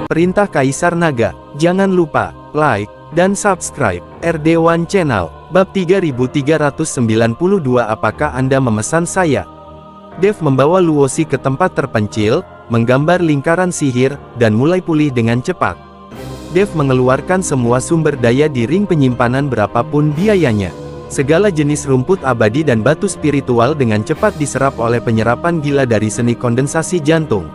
Perintah Kaisar Naga. Jangan lupa like dan subscribe RD1 Channel. Bab 3392. Apakah Anda memesan saya? Dev membawa Luosi ke tempat terpencil, menggambar lingkaran sihir, dan mulai pulih dengan cepat. Dev mengeluarkan semua sumber daya di ring penyimpanan berapapun biayanya. Segala jenis rumput abadi dan batu spiritual dengan cepat diserap oleh penyerapan gila dari seni kondensasi jantung.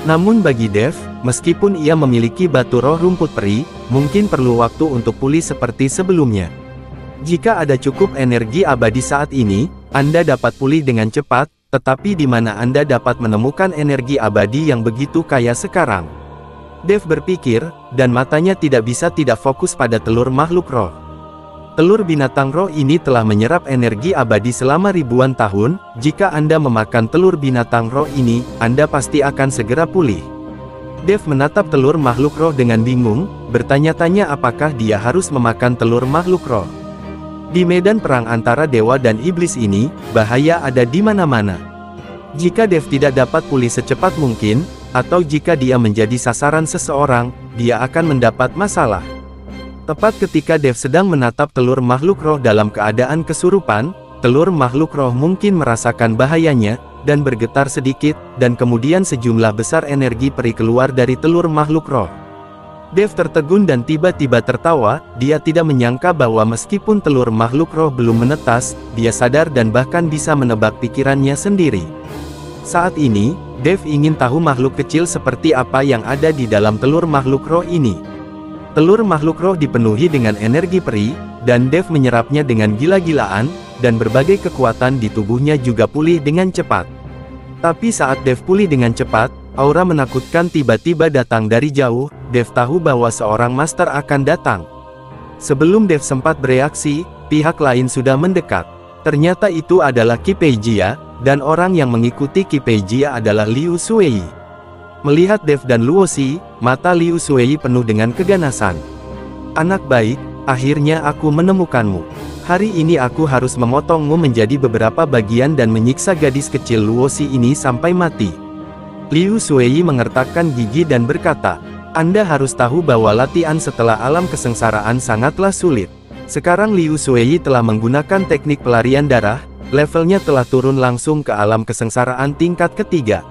Namun bagi Dev, meskipun ia memiliki batu roh rumput peri, mungkin perlu waktu untuk pulih seperti sebelumnya. Jika ada cukup energi abadi saat ini, Anda dapat pulih dengan cepat, tetapi di mana Anda dapat menemukan energi abadi yang begitu kaya sekarang? Dev berpikir, dan matanya tidak bisa tidak fokus pada telur makhluk roh. Telur binatang roh ini telah menyerap energi abadi selama ribuan tahun. Jika Anda memakan telur binatang roh ini, Anda pasti akan segera pulih. Dev menatap telur makhluk roh dengan bingung, bertanya-tanya apakah dia harus memakan telur makhluk roh. Di medan perang antara dewa dan iblis ini, bahaya ada di mana-mana. Jika Dev tidak dapat pulih secepat mungkin, atau jika dia menjadi sasaran seseorang, dia akan mendapat masalah. Tepat ketika Dev sedang menatap telur makhluk roh dalam keadaan kesurupan, telur makhluk roh mungkin merasakan bahayanya, dan bergetar sedikit, dan kemudian sejumlah besar energi peri keluar dari telur makhluk roh. Dev tertegun dan tiba-tiba tertawa. Dia tidak menyangka bahwa meskipun telur makhluk roh belum menetas, dia sadar dan bahkan bisa menebak pikirannya sendiri. Saat ini, Dev ingin tahu makhluk kecil seperti apa yang ada di dalam telur makhluk roh ini. Telur makhluk roh dipenuhi dengan energi peri, dan Dev menyerapnya dengan gila-gilaan, dan berbagai kekuatan di tubuhnya juga pulih dengan cepat. Tapi saat Dev pulih dengan cepat, aura menakutkan tiba-tiba datang dari jauh. Dev tahu bahwa seorang master akan datang. Sebelum Dev sempat bereaksi, pihak lain sudah mendekat. Ternyata itu adalah Qi Peijia, dan orang yang mengikuti Qi Peijia adalah Liu Shuei. Melihat Dev dan Luosi, mata Liu Shuei penuh dengan keganasan. Anak baik, akhirnya aku menemukanmu. Hari ini aku harus memotongmu menjadi beberapa bagian dan menyiksa gadis kecil Luosi ini sampai mati. Liu Shuei mengertakkan gigi dan berkata, Anda harus tahu bahwa latihan setelah alam kesengsaraan sangatlah sulit. Sekarang Liu Shuei telah menggunakan teknik pelarian darah, levelnya telah turun langsung ke alam kesengsaraan tingkat ketiga.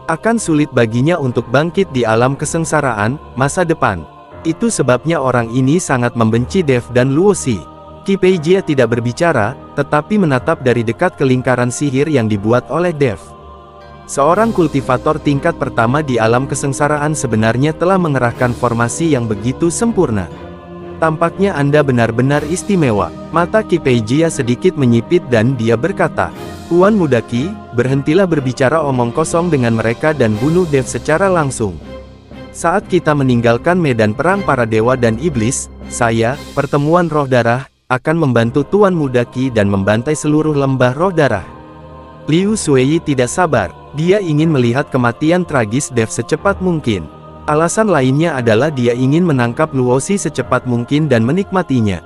Akan sulit baginya untuk bangkit di alam kesengsaraan masa depan. Itu sebabnya orang ini sangat membenci Dev dan Luosi. Qi Peijia tidak berbicara, tetapi menatap dari dekat ke lingkaran sihir yang dibuat oleh Dev. Seorang kultivator tingkat pertama di alam kesengsaraan sebenarnya telah mengerahkan formasi yang begitu sempurna. Tampaknya Anda benar-benar istimewa. Mata Qi Peijia sedikit menyipit dan dia berkata, Tuan Muda Qi, berhentilah berbicara omong kosong dengan mereka dan bunuh Dev secara langsung. Saat kita meninggalkan medan perang para dewa dan iblis, saya, pertemuan roh darah, akan membantu Tuan Muda Qi dan membantai seluruh lembah roh darah. Liu Shuei tidak sabar, dia ingin melihat kematian tragis Dev secepat mungkin. Alasan lainnya adalah dia ingin menangkap Luosi secepat mungkin dan menikmatinya.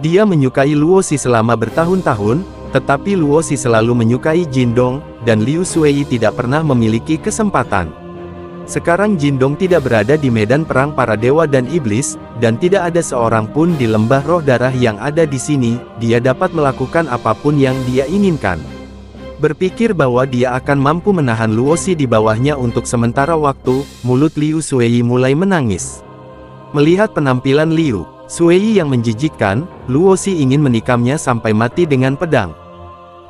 Dia menyukai Luosi selama bertahun-tahun, tetapi Luosi selalu menyukai Jindong, dan Liu Shuei tidak pernah memiliki kesempatan. Sekarang Jindong tidak berada di medan perang para dewa dan iblis, dan tidak ada seorang pun di lembah roh darah yang ada di sini. Dia dapat melakukan apapun yang dia inginkan. Berpikir bahwa dia akan mampu menahan Luosi di bawahnya untuk sementara waktu, mulut Liu Shuei mulai menangis. Melihat penampilan Liu Shuei yang menjijikkan, Luosi ingin menikamnya sampai mati dengan pedang.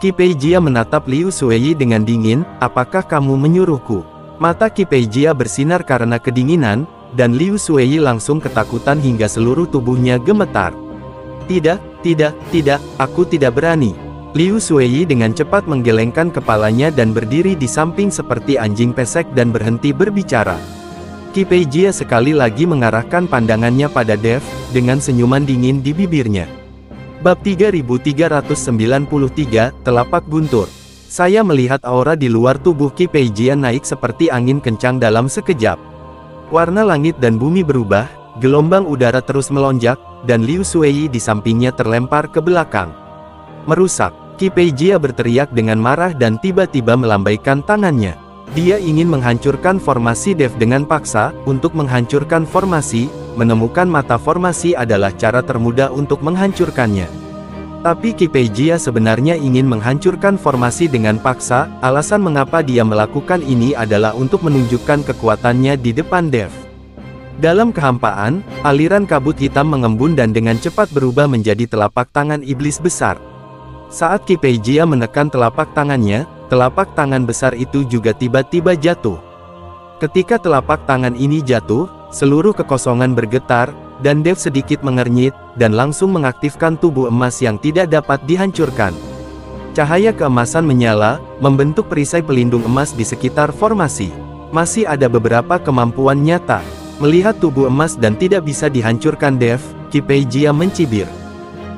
Qi Peijia menatap Liu Shuei dengan dingin, apakah kamu menyuruhku? Mata Qi Peijia bersinar karena kedinginan, dan Liu Shuei langsung ketakutan hingga seluruh tubuhnya gemetar. Tidak, aku tidak berani. Liu Shuei dengan cepat menggelengkan kepalanya dan berdiri di samping seperti anjing pesek dan berhenti berbicara. Qi Peijia sekali lagi mengarahkan pandangannya pada Dev, dengan senyuman dingin di bibirnya. Bab 3393, Telapak Guntur. Saya melihat aura di luar tubuh Qi Peijia naik seperti angin kencang dalam sekejap. Warna langit dan bumi berubah, gelombang udara terus melonjak, dan Liu Shuei di sampingnya terlempar ke belakang. Merusak. Qi Peijia berteriak dengan marah dan tiba-tiba melambaikan tangannya. Dia ingin menghancurkan formasi Dev dengan paksa. Untuk menghancurkan formasi, menemukan mata formasi adalah cara termudah untuk menghancurkannya. Tapi Qipei Jia sebenarnya ingin menghancurkan formasi dengan paksa. Alasan mengapa dia melakukan ini adalah untuk menunjukkan kekuatannya di depan Dev. Dalam kehampaan, aliran kabut hitam mengembun dan dengan cepat berubah menjadi telapak tangan iblis besar. Saat Qipei Jia menekan telapak tangannya, telapak tangan besar itu juga tiba-tiba jatuh. Ketika telapak tangan ini jatuh, seluruh kekosongan bergetar, dan Dev sedikit mengernyit, dan langsung mengaktifkan tubuh emas yang tidak dapat dihancurkan. Cahaya keemasan menyala, membentuk perisai pelindung emas di sekitar formasi. Masih ada beberapa kemampuan nyata. Melihat tubuh emas dan tidak bisa dihancurkan Dev, Qipei Jia mencibir.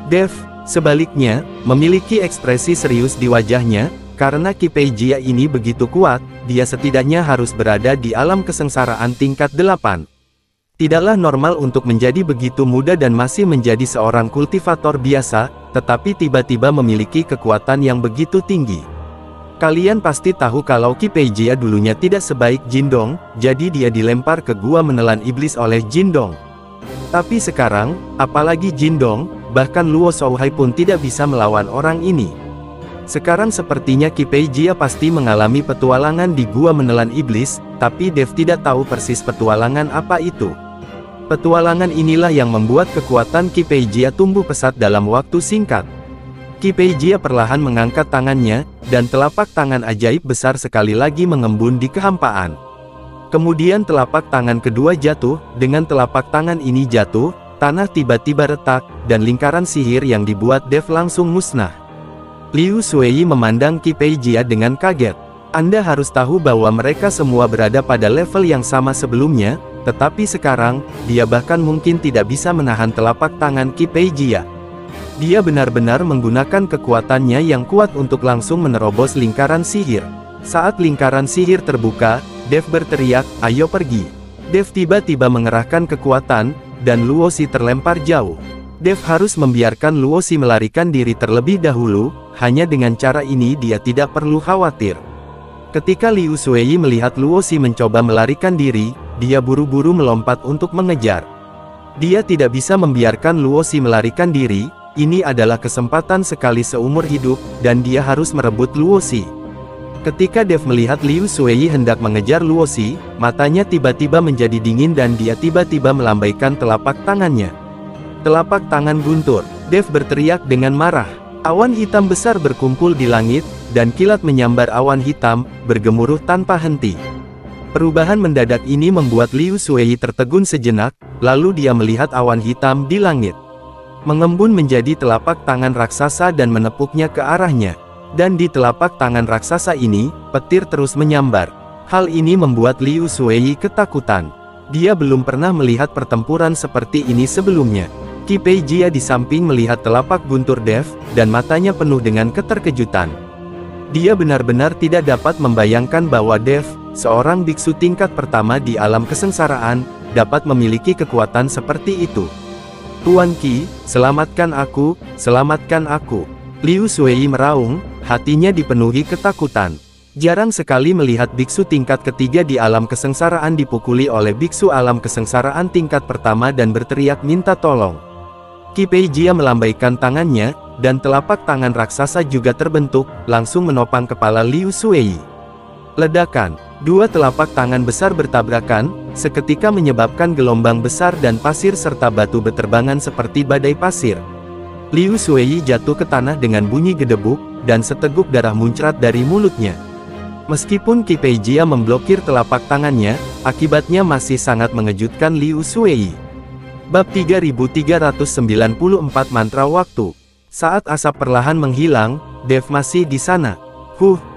Dev, sebaliknya, memiliki ekspresi serius di wajahnya. Karena Qipei Jia ini begitu kuat, dia setidaknya harus berada di alam kesengsaraan tingkat 8. Tidaklah normal untuk menjadi begitu muda dan masih menjadi seorang kultivator biasa, tetapi tiba-tiba memiliki kekuatan yang begitu tinggi. Kalian pasti tahu kalau Qipei Jia dulunya tidak sebaik Jindong, jadi dia dilempar ke gua menelan iblis oleh Jindong. Tapi sekarang, apalagi Jindong, bahkan Luo Shouhai pun tidak bisa melawan orang ini. Sekarang sepertinya Qipei Jia pasti mengalami petualangan di gua menelan iblis, tapi Dev tidak tahu persis petualangan apa itu. Petualangan inilah yang membuat kekuatan Qipei Jia tumbuh pesat dalam waktu singkat. Qipei Jia perlahan mengangkat tangannya, dan telapak tangan ajaib besar sekali lagi mengembun di kehampaan. Kemudian telapak tangan kedua jatuh. Dengan telapak tangan ini jatuh, tanah tiba-tiba retak, dan lingkaran sihir yang dibuat Dev langsung musnah. Liu Shuei memandang Qipei Jia dengan kaget. Anda harus tahu bahwa mereka semua berada pada level yang sama sebelumnya, tetapi sekarang, dia bahkan mungkin tidak bisa menahan telapak tangan Qipei Jia. Dia benar-benar menggunakan kekuatannya yang kuat untuk langsung menerobos lingkaran sihir. Saat lingkaran sihir terbuka, Dev berteriak, "Ayo pergi!" Dev tiba-tiba mengerahkan kekuatan, dan Luosi terlempar jauh. Dev harus membiarkan Luosi melarikan diri terlebih dahulu, hanya dengan cara ini dia tidak perlu khawatir. Ketika Liu Shuei melihat Luosi mencoba melarikan diri, dia buru-buru melompat untuk mengejar. Dia tidak bisa membiarkan Luosi melarikan diri. Ini adalah kesempatan sekali seumur hidup, dan dia harus merebut Luosi. Ketika Dev melihat Liu Shuei hendak mengejar Luosi, matanya tiba-tiba menjadi dingin dan dia tiba-tiba melambaikan telapak tangannya. Telapak tangan guntur. Dev berteriak dengan marah. Awan hitam besar berkumpul di langit, dan kilat menyambar awan hitam, bergemuruh tanpa henti. Perubahan mendadak ini membuat Liu Shuei tertegun sejenak, lalu dia melihat awan hitam di langit mengembun menjadi telapak tangan raksasa dan menepuknya ke arahnya. Dan di telapak tangan raksasa ini, petir terus menyambar. Hal ini membuat Liu Shuei ketakutan. Dia belum pernah melihat pertempuran seperti ini sebelumnya. Qipei Jia di samping melihat telapak guntur Dev, dan matanya penuh dengan keterkejutan. Dia benar-benar tidak dapat membayangkan bahwa Dev, seorang biksu tingkat pertama di alam kesengsaraan, dapat memiliki kekuatan seperti itu. "Tuan Qi, selamatkan aku, selamatkan aku." Liu Shuei meraung, hatinya dipenuhi ketakutan. Jarang sekali melihat biksu tingkat ketiga di alam kesengsaraan dipukuli oleh biksu alam kesengsaraan tingkat pertama dan berteriak minta tolong. Qipei Jia melambaikan tangannya, dan telapak tangan raksasa juga terbentuk, langsung menopang kepala Liu Shuei. Ledakan. Dua telapak tangan besar bertabrakan, seketika menyebabkan gelombang besar dan pasir serta batu beterbangan seperti badai pasir. Liu Shuei jatuh ke tanah dengan bunyi gedebuk, dan seteguk darah muncrat dari mulutnya. Meskipun Qipei Jia memblokir telapak tangannya, akibatnya masih sangat mengejutkan Liu Shuei. Bab 3394 Mantra Waktu. Saat asap perlahan menghilang, Dev masih di sana.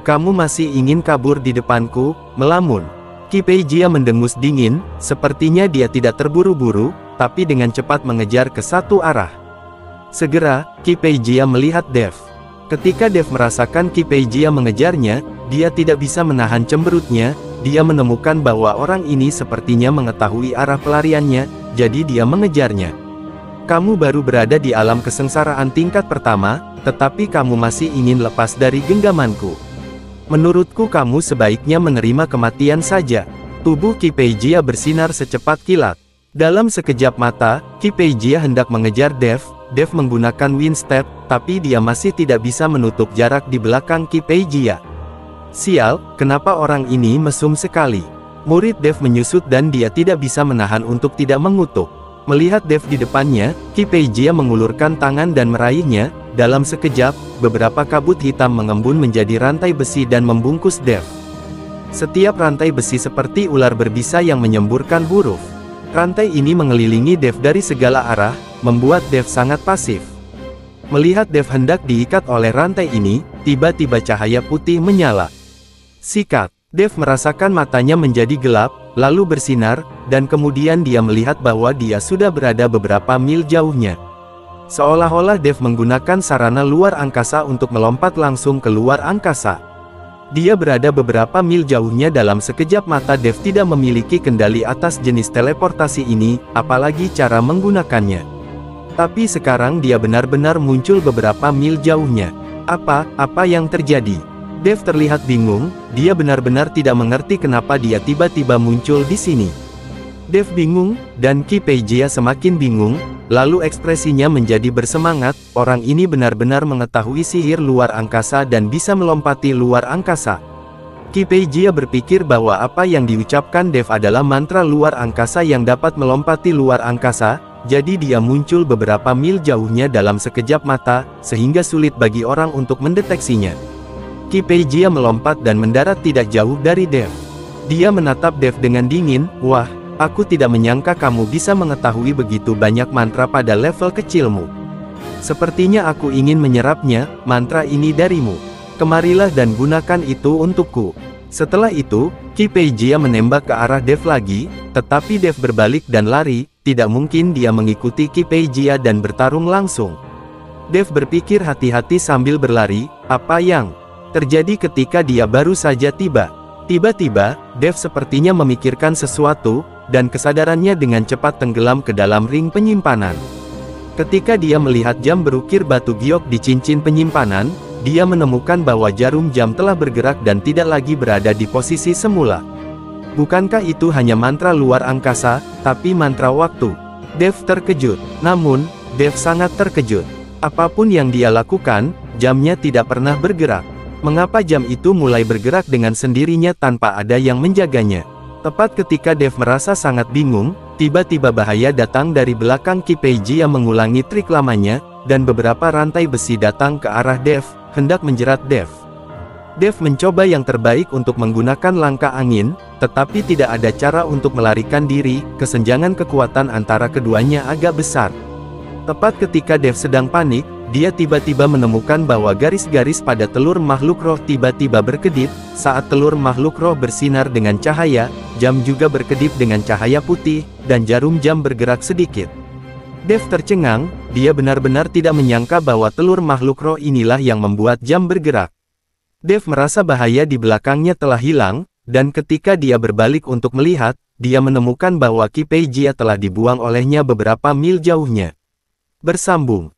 Kamu masih ingin kabur di depanku?" melamun. Qipei Jia mendengus dingin, sepertinya dia tidak terburu-buru, tapi dengan cepat mengejar ke satu arah. Segera, Qipei Jia melihat Dev. Ketika Dev merasakan Qipei Jia mengejarnya, dia tidak bisa menahan cemberutnya. Dia menemukan bahwa orang ini sepertinya mengetahui arah pelariannya, jadi dia mengejarnya. "Kamu baru berada di alam kesengsaraan tingkat pertama, tetapi kamu masih ingin lepas dari genggamanku. Menurutku kamu sebaiknya menerima kematian saja. Tubuh Qi Peijia bersinar secepat kilat. Dalam sekejap mata, Qi Peijia hendak mengejar Dev. Dev menggunakan Wind Step, tapi dia masih tidak bisa menutup jarak di belakang Qi Peijia. Sial, kenapa orang ini mesum sekali? Murid Dev menyusut dan dia tidak bisa menahan untuk tidak mengutuk. Melihat Dev di depannya, Qi Peijia mengulurkan tangan dan meraihnya. Dalam sekejap, beberapa kabut hitam mengembun menjadi rantai besi dan membungkus Dev. Setiap rantai besi seperti ular berbisa yang menyemburkan huruf. Rantai ini mengelilingi Dev dari segala arah, membuat Dev sangat pasif. Melihat Dev hendak diikat oleh rantai ini, tiba-tiba cahaya putih menyala. Sikat. Dev merasakan matanya menjadi gelap, lalu bersinar, dan kemudian dia melihat bahwa dia sudah berada beberapa mil jauhnya. Seolah-olah Dev menggunakan sarana luar angkasa untuk melompat langsung ke luar angkasa. Dia berada beberapa mil jauhnya dalam sekejap mata. Dev tidak memiliki kendali atas jenis teleportasi ini, apalagi cara menggunakannya. Tapi sekarang dia benar-benar muncul beberapa mil jauhnya. Apa yang terjadi? Dev terlihat bingung, dia benar-benar tidak mengerti kenapa dia tiba-tiba muncul di sini. Dev bingung, dan Qi Peijia semakin bingung, lalu ekspresinya menjadi bersemangat. Orang ini benar-benar mengetahui sihir luar angkasa dan bisa melompati luar angkasa. Qi Peijia berpikir bahwa apa yang diucapkan Dev adalah mantra luar angkasa yang dapat melompati luar angkasa, jadi dia muncul beberapa mil jauhnya dalam sekejap mata, sehingga sulit bagi orang untuk mendeteksinya. Qi Peijia melompat dan mendarat tidak jauh dari Dev. Dia menatap Dev dengan dingin. Wah, aku tidak menyangka kamu bisa mengetahui begitu banyak mantra pada level kecilmu. Sepertinya aku ingin menyerapnya, mantra ini darimu. Kemarilah dan gunakan itu untukku. Setelah itu, Qi Peijia menembak ke arah Dev lagi, tetapi Dev berbalik dan lari. Tidak mungkin dia mengikuti Qi Peijia dan bertarung langsung. Dev berpikir hati-hati sambil berlari. Apa yang terjadi ketika dia baru saja tiba? Tiba-tiba, Dev sepertinya memikirkan sesuatu, dan kesadarannya dengan cepat tenggelam ke dalam ring penyimpanan. Ketika dia melihat jam berukir batu giok di cincin penyimpanan, dia menemukan bahwa jarum jam telah bergerak dan tidak lagi berada di posisi semula. Bukankah itu hanya mantra luar angkasa, tapi mantra waktu? Dev terkejut. Namun, Dev sangat terkejut. Apapun yang dia lakukan, jamnya tidak pernah bergerak. Mengapa jam itu mulai bergerak dengan sendirinya tanpa ada yang menjaganya? Tepat ketika Dev merasa sangat bingung, tiba-tiba bahaya datang dari belakang. Qi Peijia mengulangi trik lamanya, dan beberapa rantai besi datang ke arah Dev, hendak menjerat Dev. Dev mencoba yang terbaik untuk menggunakan langkah angin, tetapi tidak ada cara untuk melarikan diri. Kesenjangan kekuatan antara keduanya agak besar. Tepat ketika Dev sedang panik, dia tiba-tiba menemukan bahwa garis-garis pada telur makhluk roh tiba-tiba berkedip. Saat telur makhluk roh bersinar dengan cahaya, jam juga berkedip dengan cahaya putih, dan jarum jam bergerak sedikit. Dev tercengang, dia benar-benar tidak menyangka bahwa telur makhluk roh inilah yang membuat jam bergerak. Dev merasa bahaya di belakangnya telah hilang, dan ketika dia berbalik untuk melihat, dia menemukan bahwa Qi Peijia telah dibuang olehnya beberapa mil jauhnya. Bersambung.